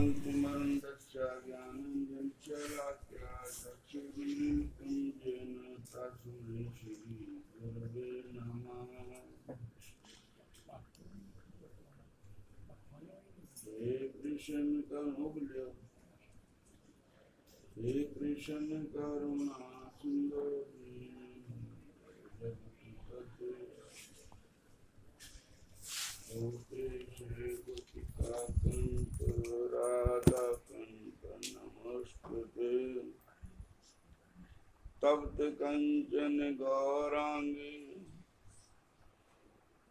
शांतिमरन्दस्य ज्ञानञ्जनशलाकया चक्षुरुन्मिलितं येन तस्मै श्रीगुरवे नमः। हे कृष्ण करुणा हे कृष्ण करुणा सिंधु ओके श्री गोपिका कंठ राधा कंठ नमस्ते तप्त कंचन गौरांगी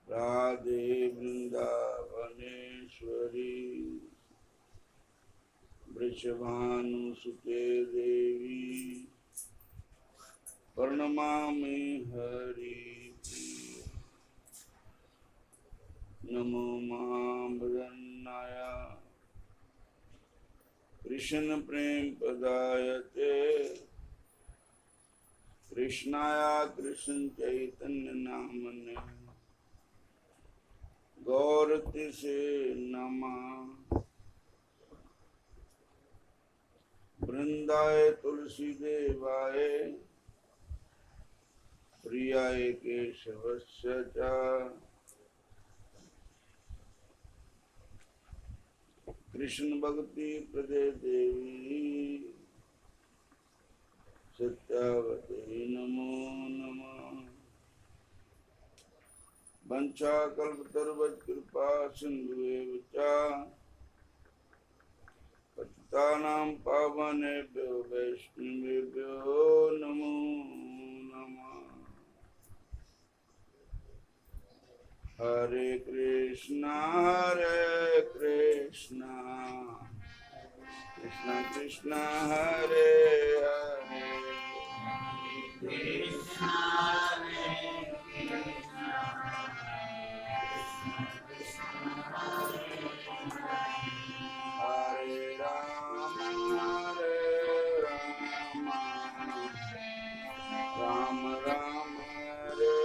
राधे वृंदावनेश्वरी वृषभानुसुते देवी प्रणमामि हरिप्रिय। नमो महावदन्नाय कृष्ण प्रेम पदायते कृष्णाय कृष्ण चैतन्य नामने गौरति से नमः। वृंदाय तुलसी देवाय प्रियाय केशवस्य च कृष्ण भक्ति प्रदे देवी सत्यावते नमो नमः। वंचाकल्पतरुवत् कृपा सिन्धुएव च पतितानां पावनेभ्यो वैष्णवेभ्यो नमो नमः। हरे कृष्णा कृष्ण कृष्ण हरे हरे कृष्णा हरे राम राम राम हरे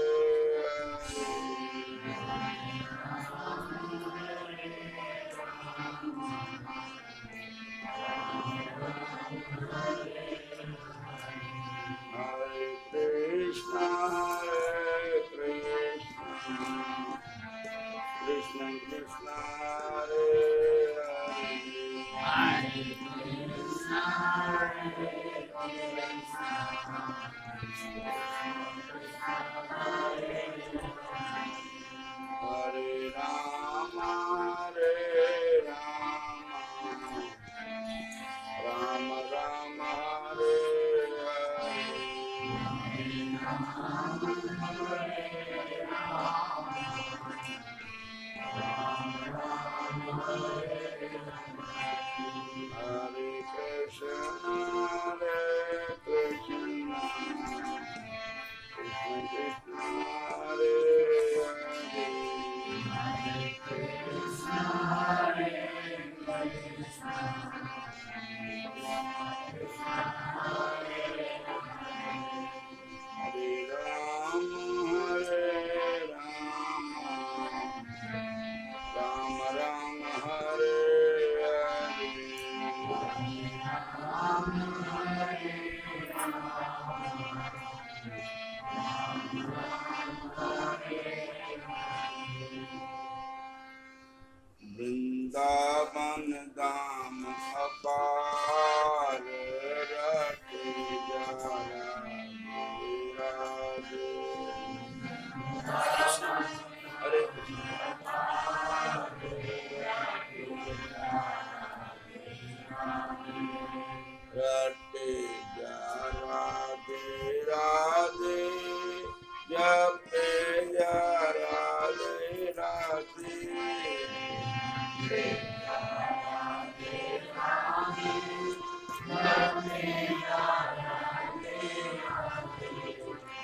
हरे कृष्णा कृष्ण कृष्ण हरे हरे हरे कृष्णा हरे राम राम राम हरे हरे कृष्ण कृष्ण कृष्ण हरे हरे हरे कृष्ण हरे राम राम राम हरे हरे वृंदावन धाम अपार रटे जारा राधे हरे रटे जारा राधे जपे जा राधे राधे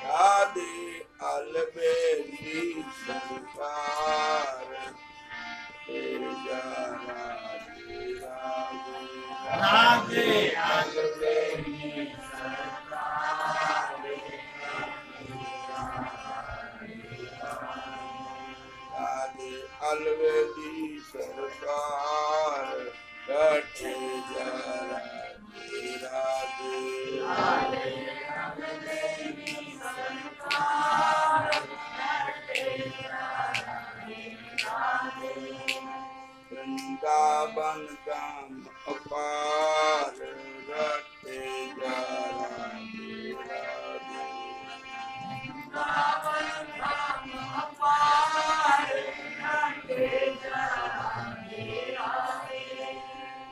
राधे अलबेली सरकार जा राधे राधे राधे अलबेली सरकार राधे अलबेली सरकार रटे जा राधे राधे वृंदावन धाम अपार रटे जा राधे राधे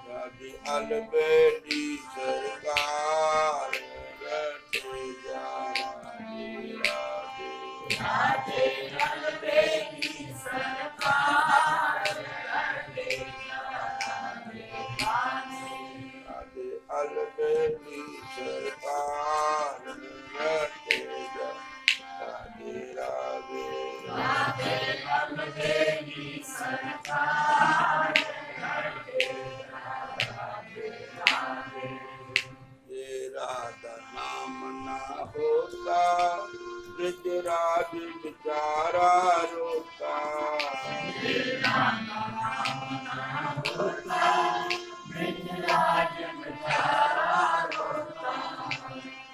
राधे अलबेली सरकार रटे जा राधे राधे राधे अलबेली सरकार रटे जा राधे राधे राधे अलबेली सरकार रटे जा राधे राधे राधे अलबेली सरकार राधा नाम ना होता ब्रजराज बेचारा रोता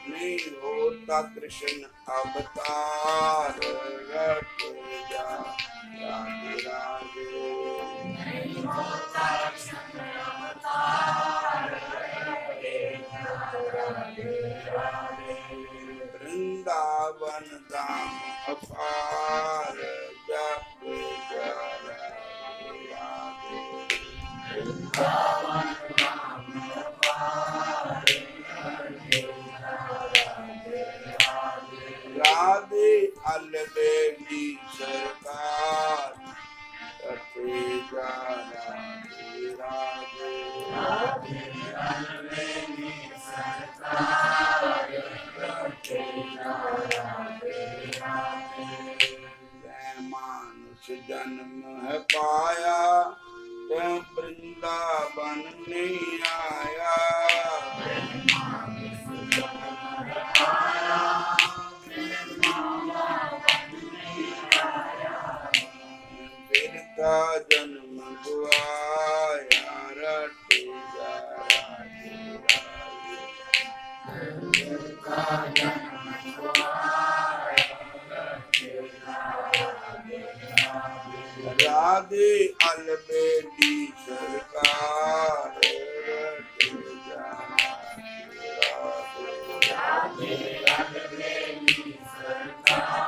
नहीं होता कृष्ण अवतार रट जा राधे राधे नहीं होता कृष्ण अवतार वृंदावन धाम अपार जप जा राधे राधे वृंदावन धाम अपार राधे अलबेली सरकार रटे जा राधे राधे राधे अलबेली सरकार रटे जा राधे राधे मानुष जन्म है पाया तो वृंदावन नहीं आया का जन्म दुआया रटे जा राधे राधे अलबेली सरकार रटे जा राधे अलबेली सरकार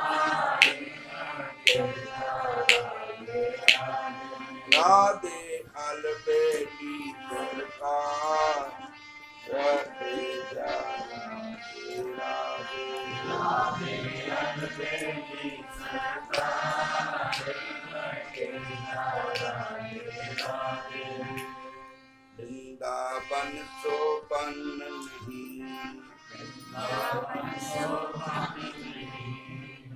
राधे अलबेली सरकार रटे जा राधे राधे अलबेली सरकार रटे जा राधे वृंदावन शोभन नहीं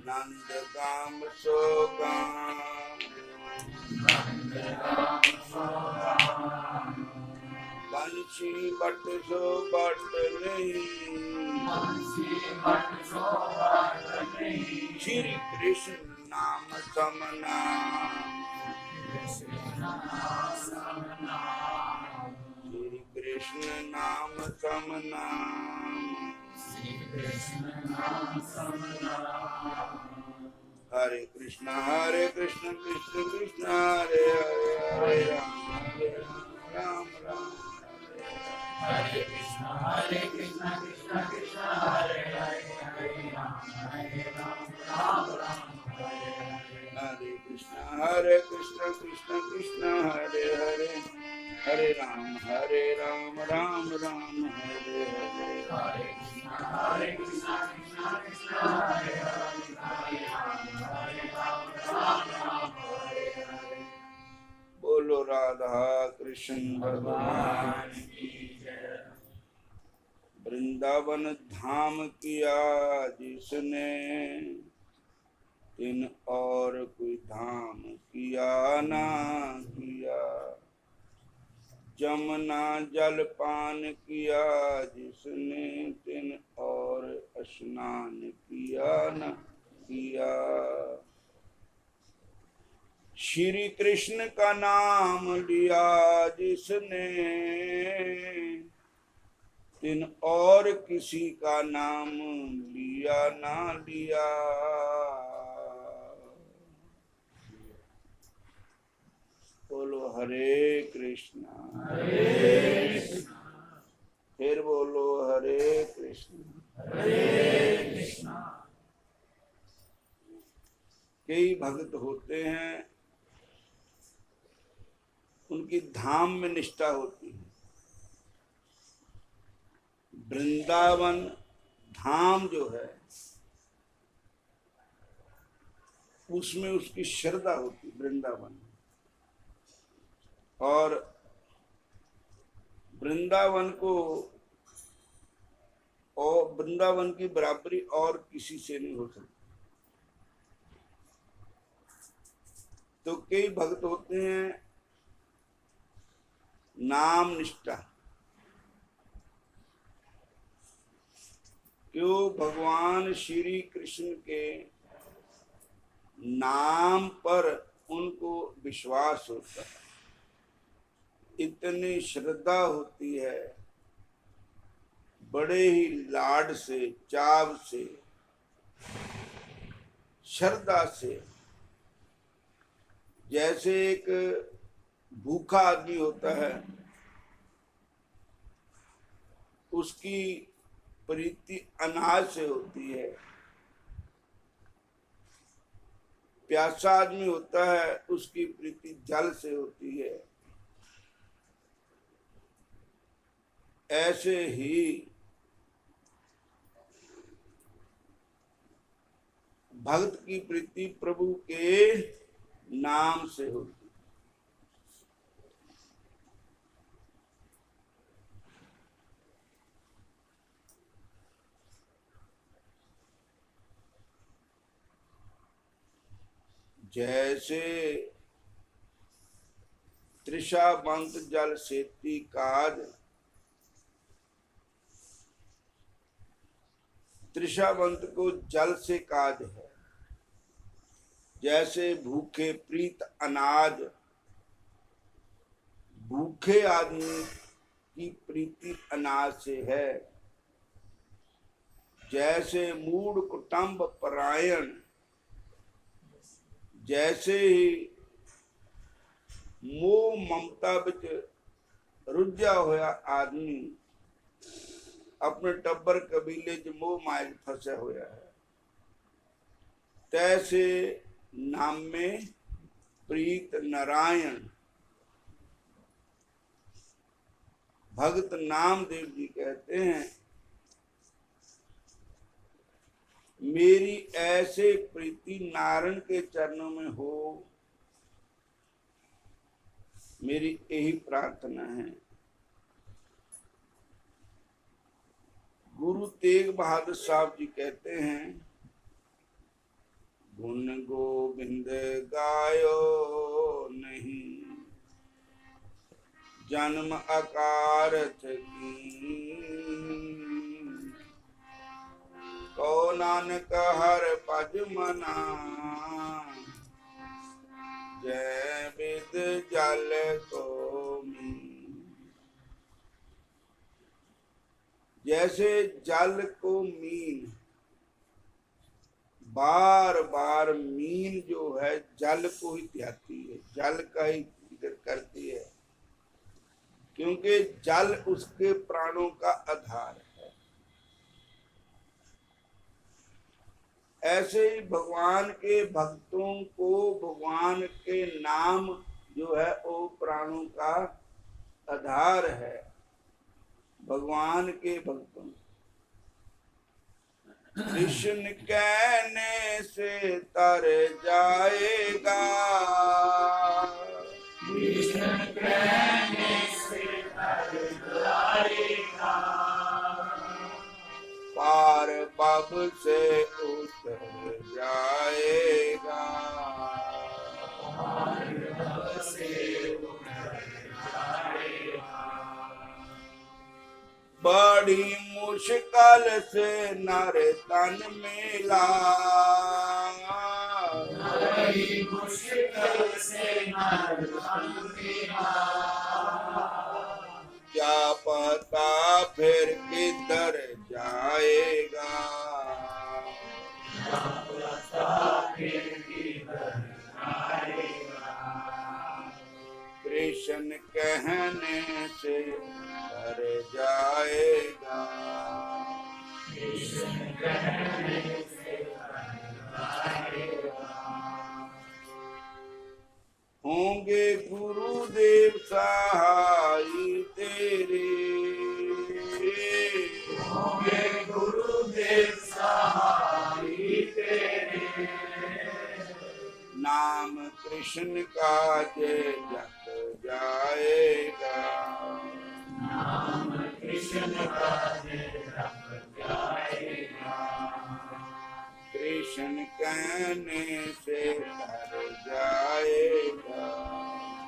नंदगाम शोगाम बंशी बट सो बट नहीं श्री कृष्ण नाम समना श्री कृष्ण नाम समना हरे कृष्ण कृष्ण कृष्ण हरे हरे हरे राम राम राम हरे कृष्ण कृष्ण कृष्ण हरे हरे हरे राम राम राम हरे कृष्ण कृष्ण कृष्ण हरे हरे हरे राम राम राम हरे हरे हरे कृष्ण कृष्ण कृष्ण हरे हरे बोलो राधा कृष्ण भगवान की जय। वृंदावन धाम किया जिसने तिन और कोई धाम किया ना किया। जमुना जल पान किया जिसने तिन और स्नान किया न किया। श्री कृष्ण का नाम लिया जिसने, तिन और किसी का नाम लिया ना लिया। बोलो हरे कृष्णा, फिर बोलो हरे कृष्णा। कई भक्त होते हैं, उनकी धाम में निष्ठा होती है। वृंदावन धाम जो है उसमें उसकी श्रद्धा होती है वृंदावन। और वृंदावन को और वृंदावन की बराबरी और किसी से नहीं हो सकती। तो कई भक्त होते हैं नाम निष्ठा, क्यों भगवान श्री कृष्ण के नाम पर उनको विश्वास होता है, इतनी श्रद्धा होती है, बड़े ही लाड से, चाव से, श्रद्धा से। जैसे एक भूखा आदमी होता है, उसकी प्रीति अनाज से होती है। प्यासा आदमी होता है, उसकी प्रीति जल से होती है। ऐसे ही भक्त की प्रीति प्रभु के नाम से होती। जैसे तृषावंत जल सेती काज, तृषावंत को जल से काज है। जैसे भूखे प्रीत अनाज, भूखे आदमी की प्रीति अनाज से है। जैसे मूढ़ कुटुंब परायण, जैसे ही मोह ममता विच रुझा होया आदमी अपने टब्बर कबीले च मोह माया फंसा होया है, तैसे नाम में प्रीत नारायण। भगत नामदेव जी कहते हैं, मेरी ऐसे प्रीति नारायण के चरणों में हो, मेरी यही प्रार्थना है। गुरु तेग बहादुर साहब जी कहते हैं, गुण गोविंद गायो नहीं, जन्म अकारथ की, को नानक हर पज मना, जय विद जल को मीन। जैसे जल को मीन, बार बार मीन जो है जल को ही त्यागती है, जल का ही जिक्र करती है, क्योंकि जल उसके प्राणों का आधार है। ऐसे ही भगवान के भक्तों को भगवान के नाम जो है वो प्राणों का आधार है। भगवान के भक्तों, कृष्ण कहने से तर जाएगा, कृष्ण कहने से तर जाएगा, पार पब से उतर जाएगा, पार पब से उतर जाएगा। बड़ी मुश्किल से नर तन मिला, बड़ी मुश्किल से नर बंदिया, क्या पता फिर किधर जाएगा, क्या पता फिर किधर जाएगा, कृष्ण कहने से कर जाएगा, कृष्ण कहने से कर जाएगा, होंगे गुरुदेव सहाई तेरे, होंगे गुरुदेव सहाई तेरे, नाम कृष्ण का जय जप जाएगा, नाम कृष्ण का जय जप जाएगा, कृष्ण कहने से कर जाएगा,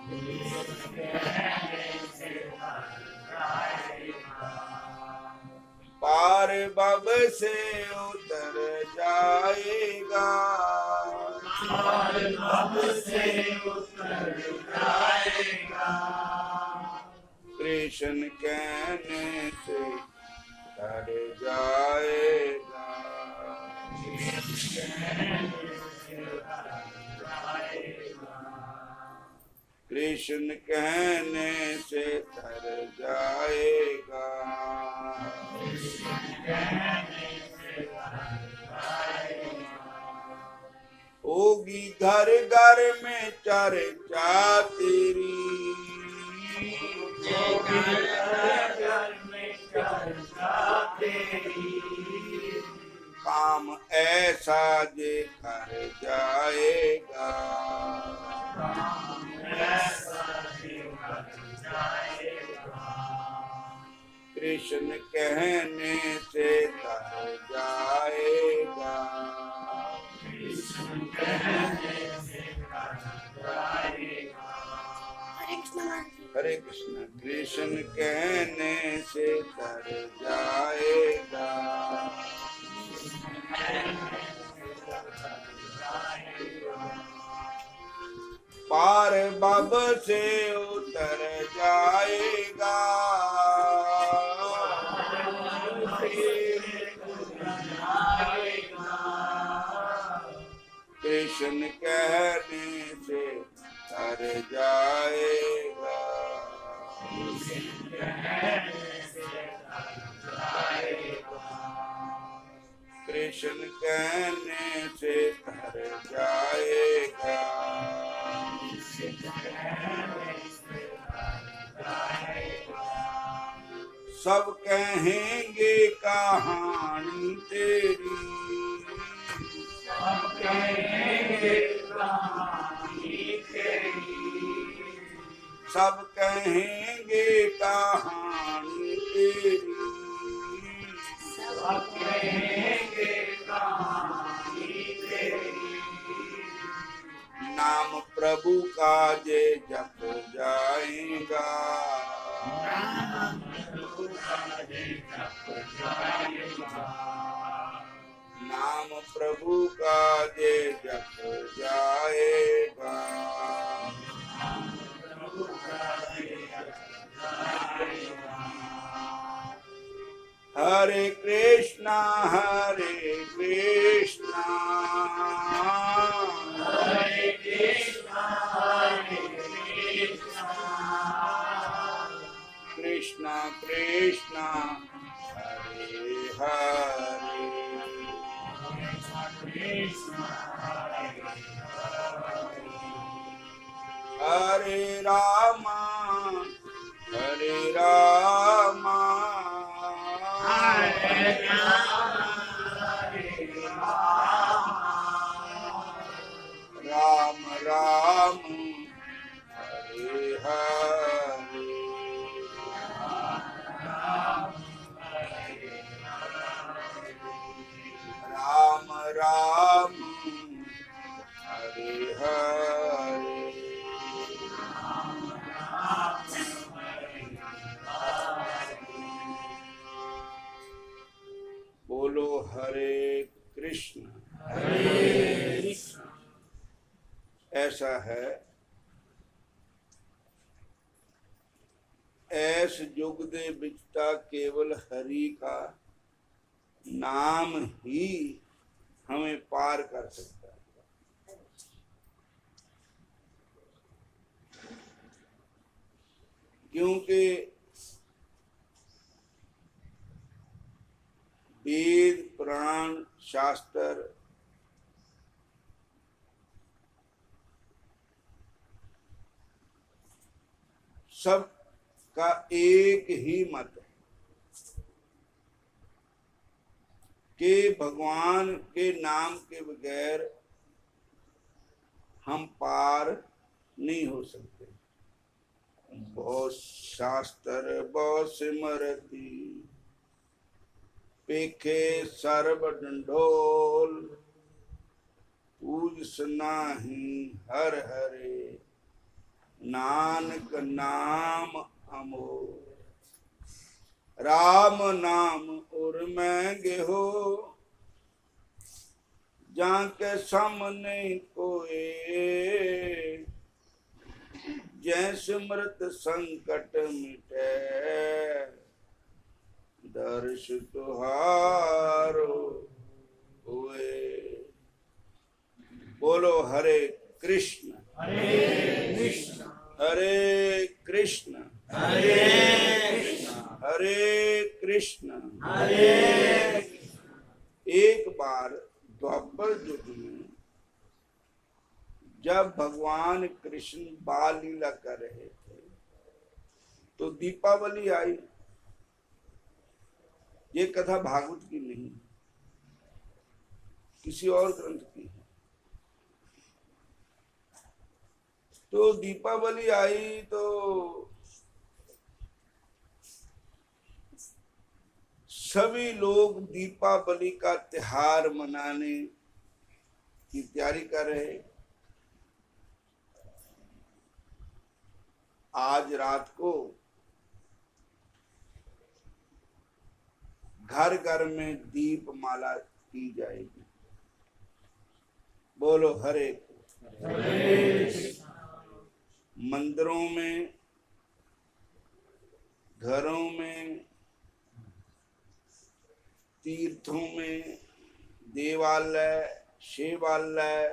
कृष्ण कहने से कर जाएगा, पार बब से उतर जाएगा, पार भव से उतर जाएगा, कृष्ण कहने से कर जाएगा, कृष्ण कहने से तर जाएगा, होगी घर घर में चर्चा तेरी, काम ऐसा जे कर जाएगा, कृष्ण कहने से तर जाएगा, हरे कृष्ण, कृष्ण कहने से तर जाएगा, पार बब से उतर जाएगा, कृष्ण कहने से तर जाएगा, कृष्ण कहने से तर जाएगा, सब कहेंगे कहानी तेरी, सब कहेंगे कहानी तेरी, सब कहेंगे कहानी तेरी, सब कहेंगे कहानी तेरी, नाम प्रभु का जे जप जाएगा, नाम प्रभु का जय जप जाएगा, नाम प्रभु का जे जप जाएगा, प्रभु का जय जप जाएगा, हरे कृष्णा हरे कृष्णा, हरे कृष्णा कृष्णा कृष्णा हरे हरे, कृष्णा हरे रामा हरे रामा, हरे राम राम राम हरे हरे, राम राम हरे हरे, बोलो हरे कृष्ण हरे कृष्ण ऐसा है, ऐस युग दे बिचता केवल हरि का नाम ही हमें पार कर सकता है। क्योंकि वेद पुराण शास्त्र सब का एक ही मत है कि भगवान के नाम के बगैर हम पार नहीं हो सकते। बहुत शास्त्र बहुत सिमरती पेखे सर्व डंडोल, पूज सुनाहि हर हरे, नानक नाम अमोल। राम नाम और महंगे हो, जाके सामने कोए, जैसे मृत संकट मिटे, दर्श तुहारो हुए। बोलो हरे कृष्ण हरे कृष्ण हरे कृष्ण हरे कृष्ण हरे कृष्ण हरे। एक बार द्वापर युग में जब भगवान कृष्ण बाल लीला कर रहे थे तो दीपावली आई। ये कथा भागवत की नहीं, किसी और ग्रंथ की है। तो दीपावली आई तो सभी लोग दीपावली का त्योहार मनाने की तैयारी कर रहे। आज रात को घर घर में दीप माला की जाएगी। बोलो हरे हरे मंदिरों में, घरों में, तीर्थों में, देवालय, शिवालय,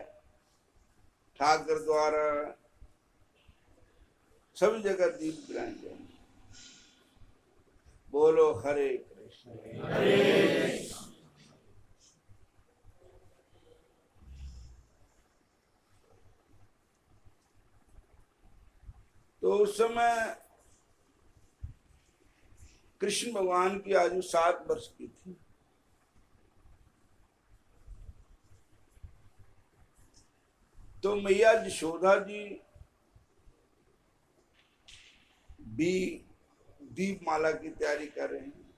ठाकुर द्वारा सभी जगह दीप जलाए जाएंगे। बोलो हरे कृष्ण हरे। तो उस समय कृष्ण भगवान की आयु 7 वर्ष की थी। तो मैया यशोदा जी भी दीपमाला की तैयारी कर रहे हैं।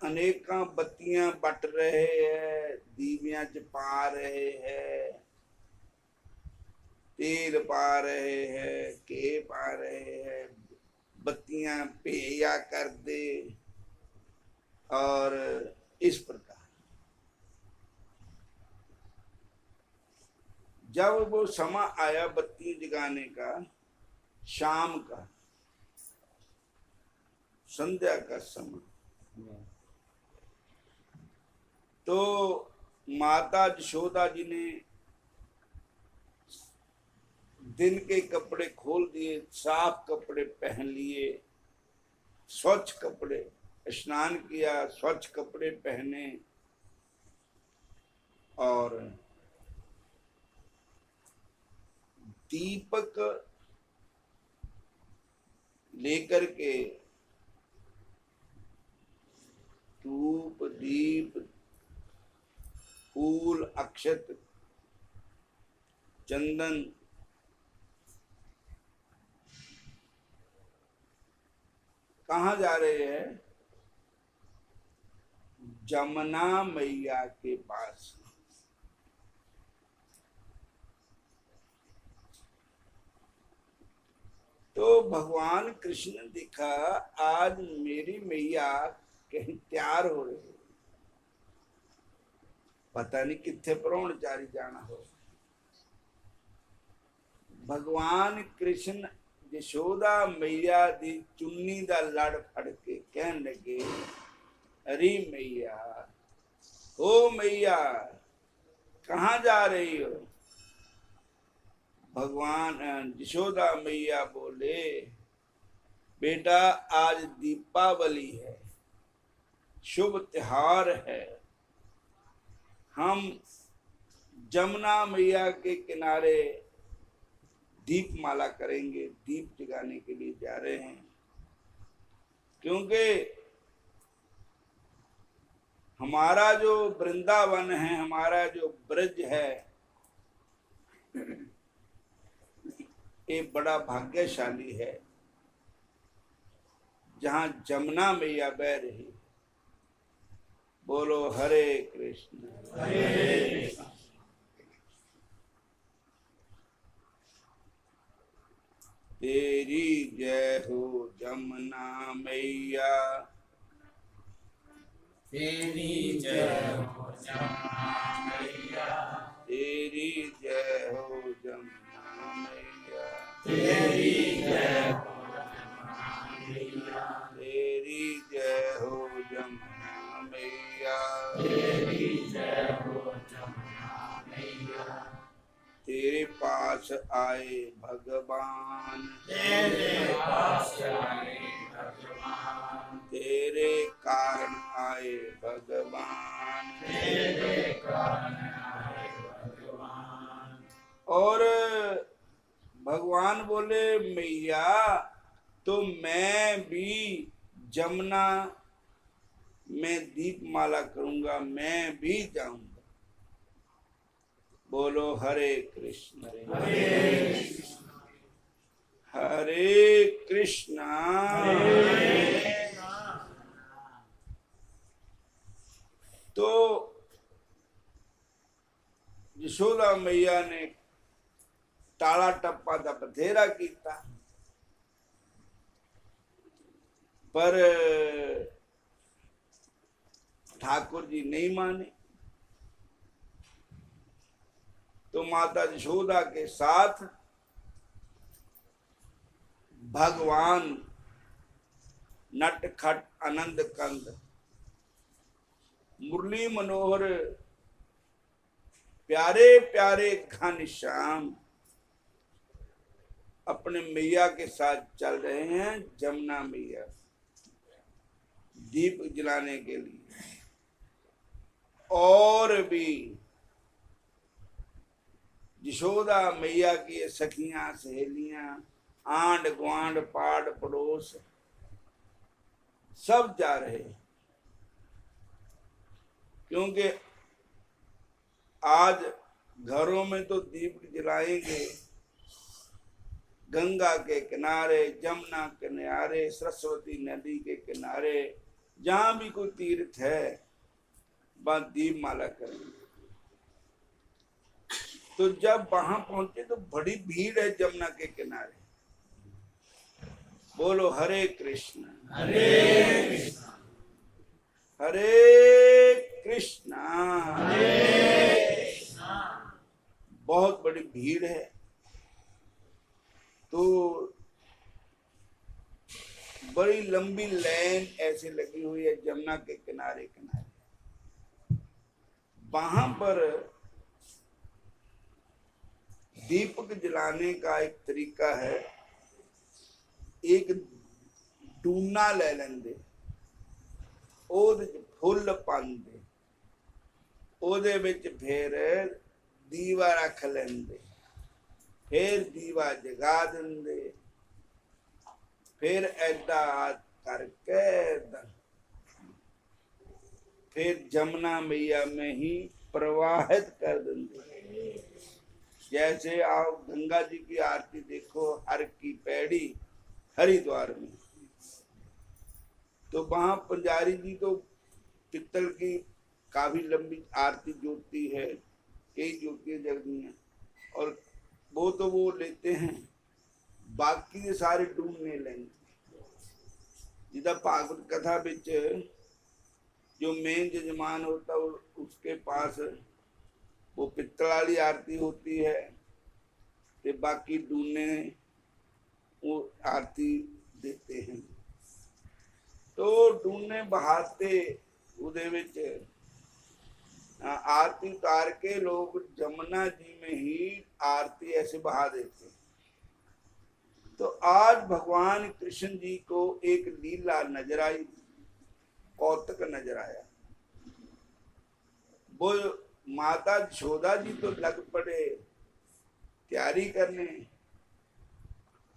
अनेका बत्तियां बट रहे हैं, दीवियां जपा रहे हैं, तेल पा रहे हैं, के पा रहे हैं, बत्तियां पेया कर दे। और इस प्रकार जब वो समय आया बत्ती जगाने का, शाम का, संध्या का समय, तो माता यशोदा जी ने दिन के कपड़े खोल दिए, साफ कपड़े पहन लिए, स्वच्छ कपड़े, स्नान किया, स्वच्छ कपड़े पहने और दीपक लेकर के धूप दीप फूल अक्षत चंदन कहाँ जा रहे हैं? जमुना मैया के पास। तो भगवान कृष्ण ने देखा आज मेरी मैया कहीं तैयार हो रही है पता नहीं कितने प्राहुणचारी जाना हो। भगवान कृष्ण यशोदा मैया दी चुन्नी दा लड़ फड़ के कहन लगे, अरे मैया, ओ मैया कहाँ जा रही हो? भगवान यशोदा मैया बोले, बेटा आज दीपावली है, शुभ त्योहार है, हम जमुना मैया के किनारे दीप माला करेंगे, दीप जगाने के लिए जा रहे हैं। क्योंकि हमारा जो वृंदावन है, हमारा जो ब्रज है, ये बड़ा भाग्यशाली है, जहां जमुना मैया बह रही। बोलो हरे कृष्ण हरे कृष्ण। तेरी जय हो जमुना मैया, तेरी जय हो जमुना मैया, तेरी जय हो जमुना मैया, तेरी जय हो जमुना मैया, तेरी जय हो जमुना मैया, तेरी जय हो जमुना मैया। तेरे पास आए भगवान, तेरे पास आए भगवान, तेरे कारण आए भगवान, तेरे कारण आए भगवान। और भगवान बोले, मैया तो मैं भी जमुना में दीप माला करूंगा, मैं भी जाऊंगा। बोलो हरे कृष्ण हरे कृष्ण हरे कृष्ण। तो यशोदा मैया ने टाला टप्पा दा बथेरा किया, पर ठाकुर जी नहीं माने। तो माता यशोदा के साथ भगवान नटखट आनंद कंद मुरली मनोहर प्यारे प्यारे घनश्याम अपने मैया के साथ चल रहे हैं जमुना मैया दीप जलाने के लिए। और भी यशोदा मैया की सखियां सहेलियां आंड गुआंड पाड़ पड़ोस सब जा रहे, क्योंकि आज घरों में तो दीप जलाएंगे, गंगा के किनारे, जमुना के किनारे, सरस्वती नदी के किनारे, जहां भी कोई तीर्थ है वहां दीप माला करेंगे। तो जब वहां पहुंचे तो बड़ी भीड़ है जमुना के किनारे। बोलो हरे कृष्ण हरे कृष्ण हरे कृष्ण। हरे कृष्ण। बहुत बड़ी भीड़ है। तो बड़ी लंबी लाइन ऐसे लगी हुई है जमुना के किनारे किनारे। वहां पर दीपक जलाने का एक तरीका है, एक डूना ले लेंगे, फुल पांदे, ओदे विच फिर दीवा रख लेंगे, फिर दीवा जगा देंगे, फिर ऐदा करके फिर जमुना मैया में ही प्रवाहित कर देंगे। जैसे आप गंगा जी की आरती देखो, हर की पैड़ी हरिद्वार में, तो वहां पुजारी जी तो पित्तल की काफी लंबी आरती जोतती है, कई ज्योतियां जगती हैं, और वो लेते हैं, बाकी के सारे डूबने लेंगे। जिदा भागवत कथा बिच जो मेन जजमान होता है उसके पास वो पित्तल वाली आरती होती है ते बाकी डूने वो आरती देते हैं। तो डूने बहाते उदे विच आरती उतार के लोग जमुना जी में ही आरती ऐसे बहा देते। तो आज भगवान कृष्ण जी को एक लीला नजर आई, कौतुक नजर आया। वो माता यशोदा जी तो लग पड़े तैयारी करने,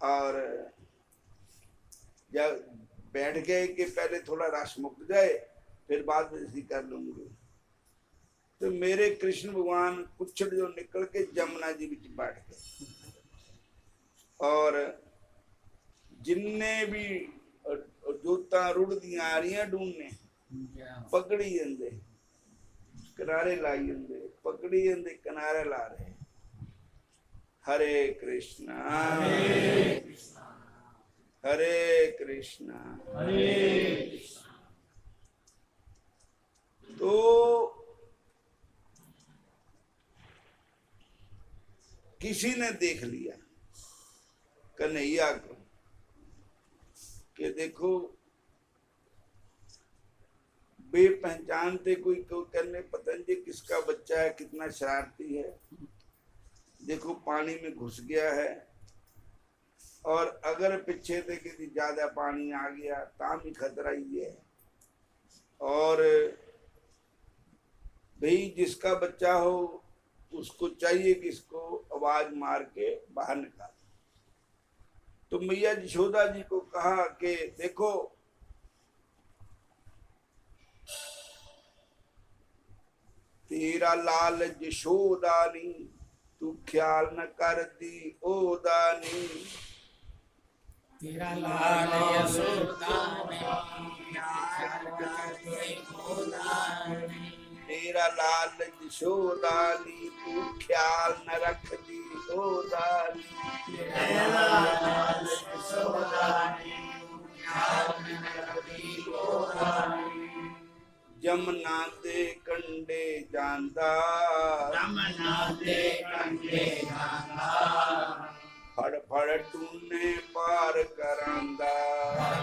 और जब बैठ गए कि पहले थोड़ा रस मुक जाए फिर बाद में इसी कर लूंगी। तो मेरे कृष्ण भगवान कुछ जो निकल के जमुना जी बिच बैठ गए, और जिन्ने भी जोता रुड़दियां आ रही ढूंढने पकड़ी जाते, किनारे लाई जाते, पकड़ी जाते, किनारे ला रहे। हरे कृष्णा हरे कृष्णा। तो किसी ने देख लिया कन्हैया को कि देखो बेपहचानते कोई करने, पता नहीं किसका बच्चा है, कितना शरारती है, देखो पानी में घुस गया है, और अगर पीछे से किसी ज्यादा पानी आ गया ताम ही खतरा ही है। और भाई जिसका बच्चा हो उसको चाहिए कि इसको आवाज मार के बाहर निकाल। तो मैया यशोदा जी को कहा कि देखो तेरा लाल यशोदानी, तू ख्याल न कर दी ओ दानी। तेरा लाल यशोदानी, ख्याल कर दी ओ दानी। तेरा लाल यशोदानी, तू ख्याल न रख दी ओ दानी। तेरा लाल यशोदानी, ख्याल न रख दी ओ दानी। जमुना दे कंडे जांदा, जमुना दे कंडे जांदा, फड़ फड़ टूने पार करांदा,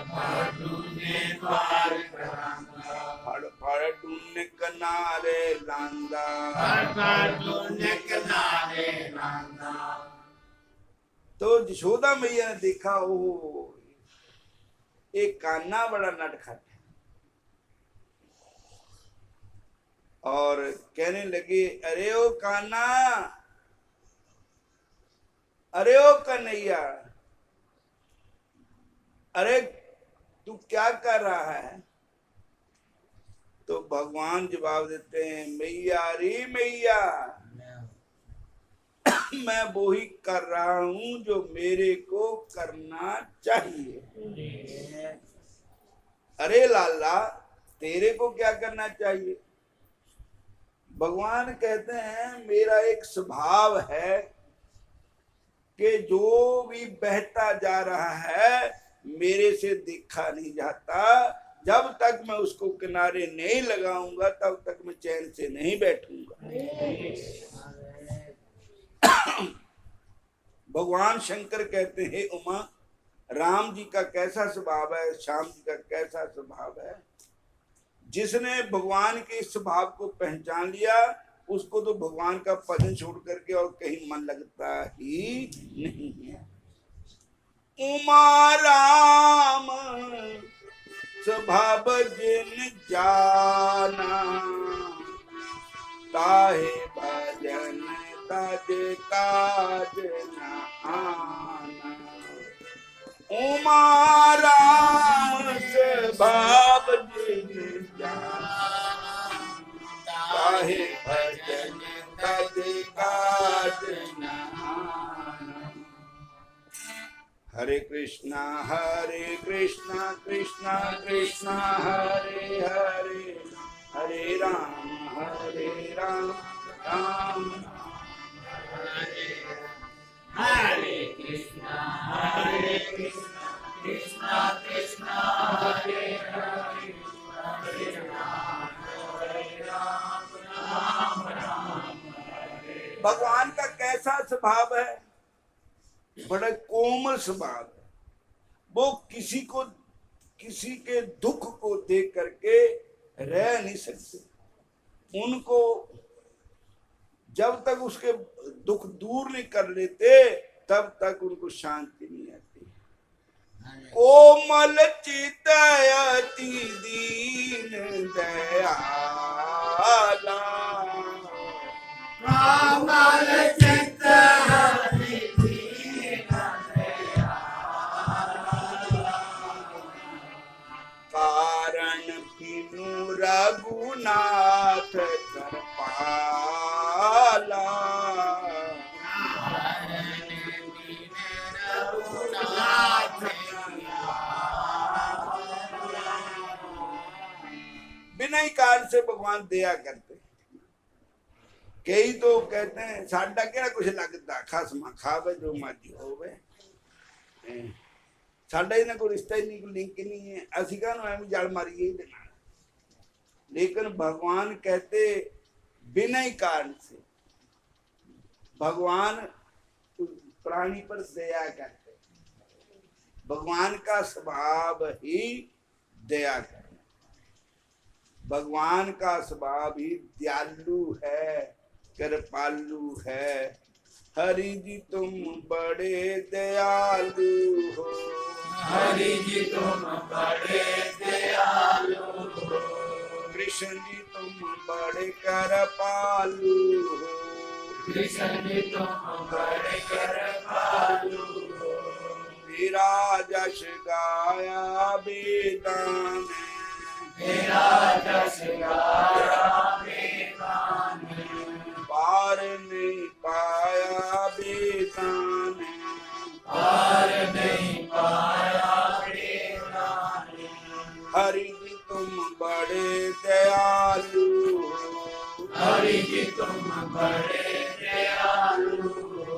फड़ टूने पार करांदा, फड़ फड़ टूने किनारे लांदा, फड़ टूने किनारे लांदा। तो यशोदा मैया ने देखा ओ एक कान्हा बड़ा नटखट है, और कहने लगे अरे ओ कान्हा, अरे ओ कन्हैया, अरे तू क्या कर रहा है? तो भगवान जवाब देते हैं मैया रे मैया, मैं वो ही कर रहा हूं जो मेरे को करना चाहिए। अरे लाला तेरे को क्या करना चाहिए? भगवान कहते हैं मेरा एक स्वभाव है कि जो भी बहता जा रहा है मेरे से देखा नहीं जाता, जब तक मैं उसको किनारे नहीं लगाऊंगा तब तक मैं चैन से नहीं बैठूंगा। भगवान शंकर कहते हैं उमा, राम जी का कैसा स्वभाव है, श्याम जी का कैसा स्वभाव है। जिसने भगवान के इस स्वभाव को पहचान लिया उसको तो भगवान का भजन छोड़ करके और कहीं मन लगता ही नहीं है। उमा राम स्वभाव जिन जाना, ताहे भजन तज काज न आना। उमा राम स्वभाव जिन जाना, ताहे भजन तज काज न आना। हरे कृष्णा कृष्णा कृष्णा हरे हरे, हरे राम राम राम हरे हरे कृष्णा कृष्णा कृष्णा हरे हरे, हरे राम राम राम भगवान का कैसा स्वभाव है? बड़ा कोमल स्वभाव है। वो किसी को, किसी के दुख को देख करके रह नहीं सकते। उनको जब तक उसके दुख दूर नहीं कर लेते तब तक उनको शांति नहीं आती। कोमल चित अति दीन दयाला, कोमल चित अति दीन दयाला, कारण बिनु रघुनाथ कृपाला, बिना ही कारण से भगवान दया करते। कई तो कहते हैं साडा केड़ा कुछ लगता, खसमा खावे जो मर्जी होवे, साडा इन्हां कोल रिश्ता ही नहीं, लिंक नहीं है, असीं काहनूं एवें जल मारीए इहदे नाल। लेकिन भगवान कहते बिना ही कारण से भगवान प्राणी पर दया करते। भगवान का स्वभाव ही दया करना, भगवान का स्वभाव ही दयालु है, कृपालु है। हरि जी तुम बड़े दयालु हो, हरि जी तुम बड़े दयालु हो, कृष्ण जी तुम बड़े कृपालु हो, कृष्ण जी तुम बड़े कृपालु हो, तेरा जश गाया बेदान, तेरा जस गाया बेगान, पार नहीं पाया बेदान, पार नहीं पाया बेगान, हरि जी तुम बड़े दयालु हो, हरि जी तुम बड़े दयालु हो,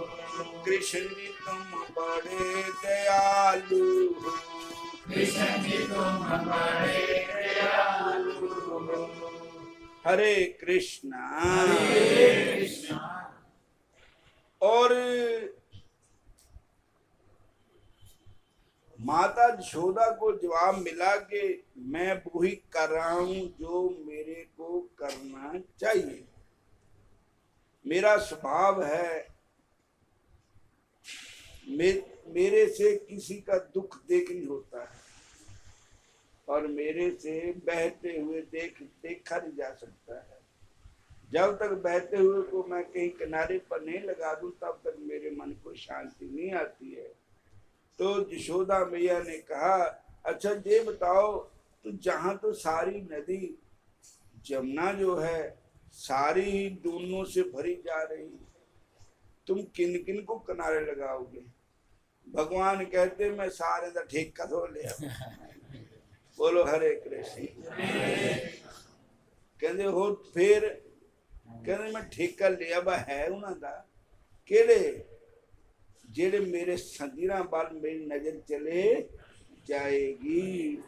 कृष्ण जी तुम बड़े दयालु हो, कृष्ण जी तुम बड़े दयालु हो, हरे कृष्णा। हरे कृष्ण। और माता यशोदा को जवाब मिला कि मैं वो ही कर रहा हूं जो मेरे को करना चाहिए। मेरा स्वभाव है मेरे से किसी का दुख देख नहीं होता है, और मेरे से बहते हुए देखा नहीं जा सकता है। जब तक बहते हुए को मैं कहीं किनारे पर नहीं लगा दूं तब तक मेरे मन को शांति नहीं आती है। तो यशोदा मैया ने कहा, अच्छा ये बताओ, तो जहां तो सारी नदी जमुना जो है सारी ही दोनों से भरी जा रही, तुम किन किन को किनारे लगाओगे? भगवान कहते मैं सारे का ठेका तो ले आऊं। बोलो हरे कृष्ण। कहते हो फिर? कहते मैं ठेका लिया वा है उन्हां दा, केड़े? जेड़े मेरे संगीरा वाल मेरी नजर चले जाएगी,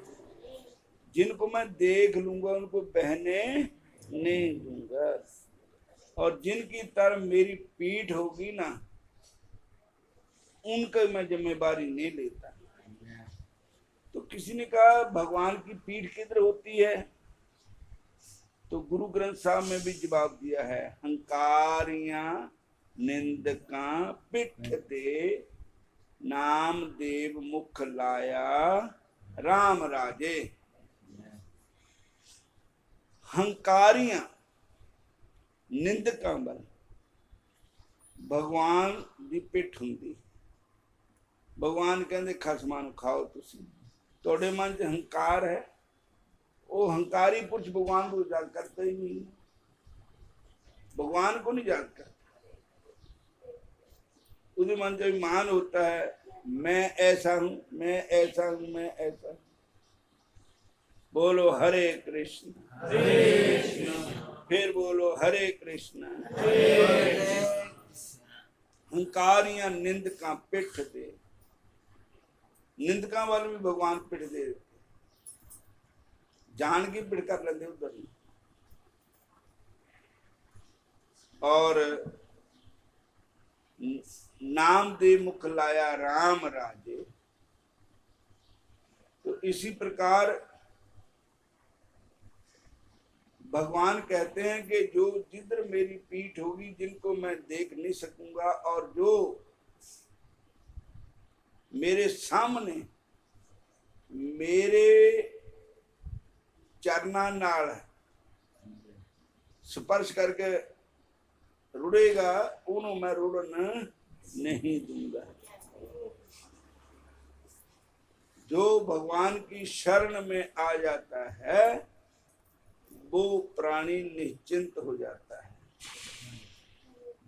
जिनको मैं देख लूंगा उनको बहने नहीं दूंगा, और जिनकी तरफ मेरी पीठ होगी ना उनका मैं जिम्मेवारी नहीं लेता। तो किसी ने कहा भगवान की पीठ किधर होती है? तो गुरु ग्रंथ साहब में भी जवाब दिया है, हंकारियां निंदका पिठ दे, नाम देव मुख लाया राम राजे। हंकारियां निंदका बल भगवान दी पिठ हुंदी। भगवान कहते खसमां नूं खाओ तुसीं, तुहाडे मन च हंकार है, वो हंकारी पुरुष भगवान को याद करता ही नहीं, भगवान को नहीं याद करता। उसके मन से मान होता है, मैं ऐसा हूं, मैं ऐसा हूं, मैं ऐसा हूं। बोलो हरे कृष्ण। फिर बोलो हरे कृष्ण। हंकारियां निंदका पिठ दे, निंदका वाले भी भगवान पिठ दे देते, जान की पिठ कर लेते उधर। और नाम दे मुख लाया राम राजे। तो इसी प्रकार भगवान कहते हैं कि जो जिधर मेरी पीठ होगी, जिनको मैं देख नहीं सकूंगा, और जो मेरे सामने मेरे चरना नाल स्पर्श करके रुड़ेगा, उन्हों मैं रुड़न नहीं दूंगा। जो भगवान की शरण में आ जाता है वो प्राणी निश्चिंत हो जाता है।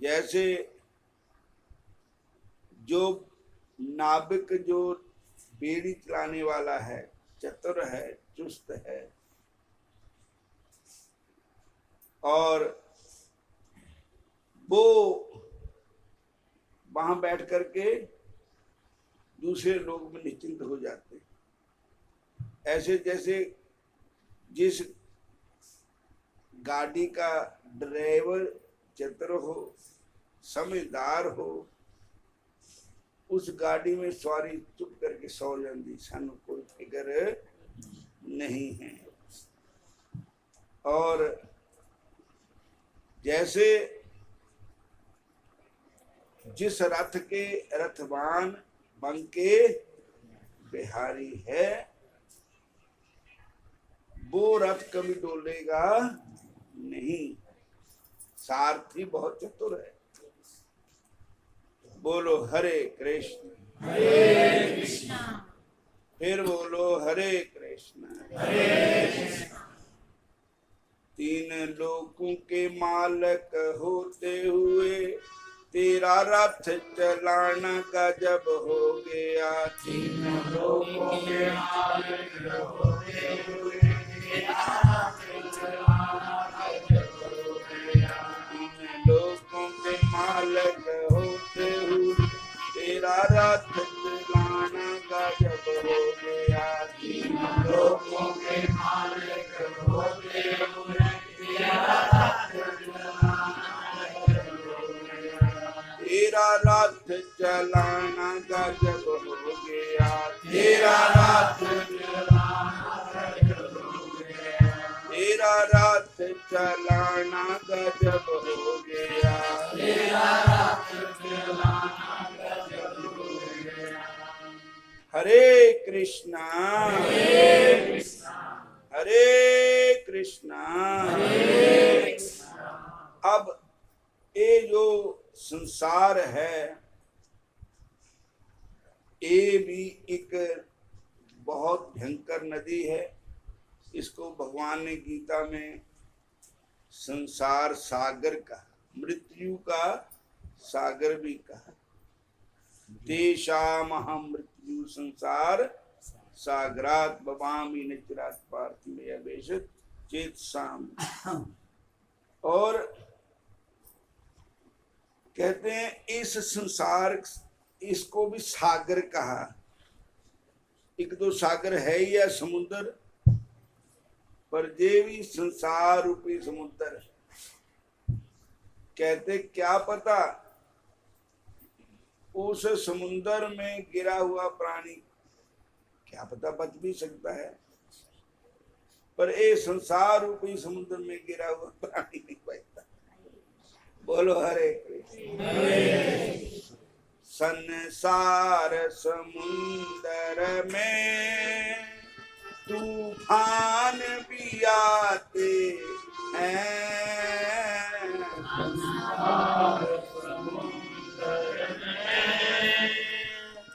जैसे जो नाविक जो बेड़ी चलाने वाला है, चतुर है, चुस्त है, और वो वहां बैठ करके दूसरे लोग में निश्चिंत हो जाते हैं। ऐसे जैसे जिस गाड़ी का ड्राइवर चतुर हो, समझदार हो, उस गाड़ी में सवारी चुप करके सो जाती, सानू कोई फिक्र नहीं है। और जैसे जिस रथ के रथवान बंके बिहारी है, वो रथ कभी डोलेगा नहीं। सारथी बहुत चतुर है। बोलो हरे कृष्ण हरे कृष्ण, फिर बोलो हरे कृष्ण हरे कृष्ण। तीन लोकों के मालक होते हुए तेरा रथ चलाना का जब हो गया। तीन लोकों के मालिक होते हुए तेरा रथ चलाना का जब हो गया। तीन लोकों के मालक होते हुए तेरा रथ चलाना का जब हो गया। तीन लोकों के मालिक होते हुए तेरा रथ चलाना का जब हो गया। तेरा रथ चलाना का जब हो गया। तेरा रथ चलाना का जब हो गया। तेरा रथ चलाना का जब हो गया। तेरा रथ चलाना का जब हो गया। हरे कृष्णा हरे कृष्ण, हरे कृष्णा। हरे कृष्ण। अब ये जो संसार है, ये भी एक बहुत भयंकर नदी है। इसको भगवान ने गीता में संसार सागर कहा, मृत्यु का सागर भी कहा। तेषामहं मृत्यु संसार सागरात बवामि निचिरात पार्थिव अवेशत चेतसाम। और कहते हैं इस संसार, इसको भी सागर कहा। एक दो सागर है ही है, समुद्र, पर ये भी संसार रूपी समुद्र। कहते क्या पता उस समुद्र में गिरा हुआ प्राणी क्या पता बच भी सकता है, पर ये संसार रूपी समुद्र में गिरा हुआ प्राणी नहीं बचता। बोलो हरे कृष्ण। संसार समुद्र में तूफान भी आते हैं।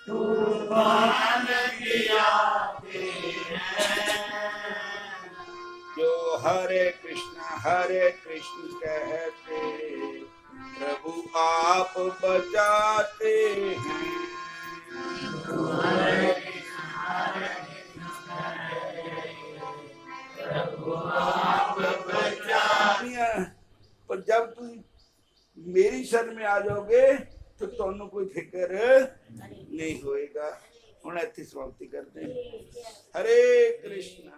तूफान भी आते हैं। जो हरे कृष्ण कहते प्रभु आप बचाते हैं। हरे कृष्ण प्रभु आप बचाते। पर जब तुम मेरी शरण में आ जाओगे तो तुहानू कोई फिक्र नहीं होएगा। हुण इत्थे समाप्ति करते हैं। हरे कृष्ण।